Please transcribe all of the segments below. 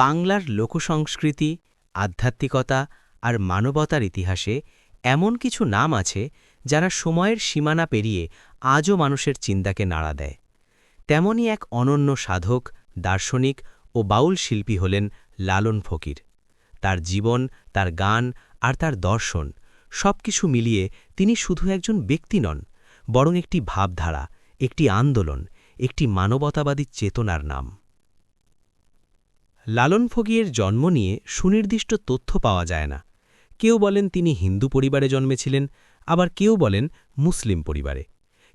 বাংলার লোকসংস্কৃতি, আধ্যাত্মিকতা আর মানবতার ইতিহাসে এমন কিছু নাম আছে যারা সময়ের সীমানা পেরিয়ে আজও মানুষের চিন্তাকে নাড়া দেয়। তেমনই এক অনন্য সাধক, দার্শনিক ও বাউল শিল্পী হলেন লালন ফকির। তার জীবন, তার গান আর তার দর্শন সবকিছু মিলিয়ে তিনি শুধু একজন ব্যক্তি নন, বরং একটি ভাবধারা, একটি আন্দোলন, একটি মানবতাবাদী চেতনার নাম। লালন ফকিরের জন্ম নিয়ে সুনির্দিষ্ট তথ্য পাওয়া যায় না। কেউ বলেন তিনি হিন্দু পরিবারে জন্মেছিলেন, আবার কেউ বলেন মুসলিম পরিবারে।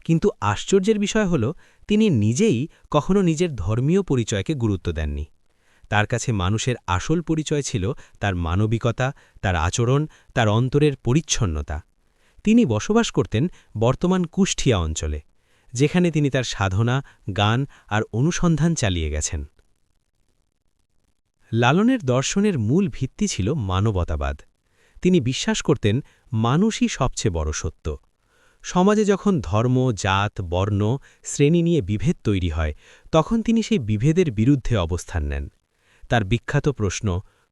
কিন্তু আশ্চর্যের বিষয় হল, তিনি নিজেই কখনো নিজের ধর্মীয় পরিচয়কে গুরুত্ব দেননি। তার কাছে মানুষের আসল পরিচয় ছিল তার মানবিকতা, তার আচরণ, তার অন্তরের পরিচ্ছন্নতা। তিনি বসবাস করতেন বর্তমান কুষ্টিয়া অঞ্চলে, যেখানে তিনি তার সাধনা, গান আর অনুসন্ধান চালিয়ে গেছেন। লালনের দর্শনের মূল ভিত্তি ছিল মানবতাবাদ। তিনি বিশ্বাস করতেন মানুষই সবচেয়ে বড় সত্য। সমাজে যখন ধর্ম, জাত, বর্ণ, শ্রেণী নিয়ে বিভেদ তৈরি হয়, তখন তিনি সেই বিভেদের বিরুদ্ধে অবস্থান নেন। তার বিখ্যাত প্রশ্ন,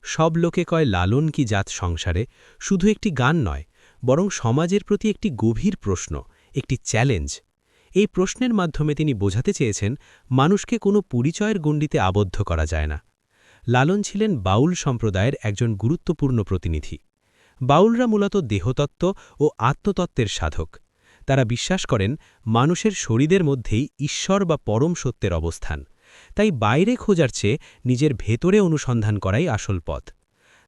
সব লোকে কয় লালন কি জাত সংসারে, শুধু একটি গান নয়, বরং সমাজের প্রতি একটি গভীর প্রশ্ন, একটি চ্যালেঞ্জ। এই প্রশ্নের মাধ্যমে তিনি বোঝাতে চেয়েছেন মানুষকে কোনো পরিচয়ের গণ্ডিতে আবদ্ধ করা যায় না। লালন ছিলেন বাউল সম্প্রদায়ের একজন গুরুত্বপূর্ণ প্রতিনিধি। বাউলরা মূলত দেহতত্ত্ব ও আত্মতত্ত্বের সাধক। তারা বিশ্বাস করেন মানুষের শরীরের মধ্যেই ঈশ্বর বা পরম সত্যের অবস্থান। তাই বাইরে খোঁজার চেয়ে নিজের ভেতরে অনুসন্ধান করাই আসল পথ।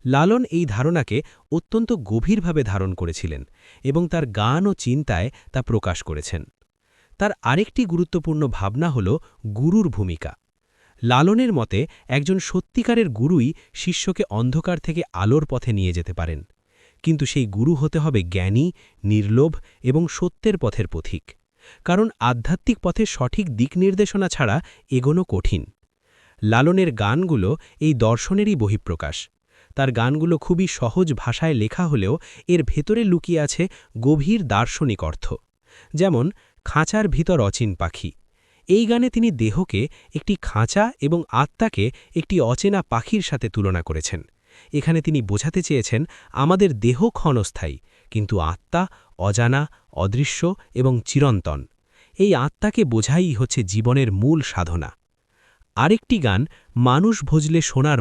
লালন এই ধারণাকে অত্যন্ত গভীরভাবে ধারণ করেছিলেন এবং তার গান ও চিন্তায় তা প্রকাশ করেছেন। তার আরেকটি গুরুত্বপূর্ণ ভাবনা হল গুরুর ভূমিকা। লালনের মতে একজন সত্যিকারের গুরুই শিষ্যকে অন্ধকার থেকে আলোর পথে নিয়ে যেতে পারেন। কিন্তু সেই গুরু হতে হবে জ্ঞানী, নির্লোভ এবং সত্যের পথের পথিক। কারণ আধ্যাত্মিক পথে সঠিক দিক নির্দেশনা ছাড়া এগোনো কঠিন। লালনের গানগুলো এই দর্শনেরই বহিঃপ্রকাশ। তার গানগুলো খুবই সহজ ভাষায় লেখা হলেও এর ভেতরে লুকিয়ে আছে গভীর দার্শনিক অর্থ। যেমন খাঁচার ভিতর অচিন পাখি। এই গানে তিনি দেহকে একটি খাঁচা এবং আত্মাকে একটি অচেনা পাখির সাথে তুলনা করেছেন। এখানে তিনি বোঝাতে চেয়েছেন আমাদের দেহ ক্ষণস্থায়ী, কিন্তু আত্মা অজানা, অদৃশ্য এবং চিরন্তন। এই আত্মাকে বোঝাই হচ্ছে জীবনের মূল সাধনা। আরেকটি গান মানুষ ভজলে সোনার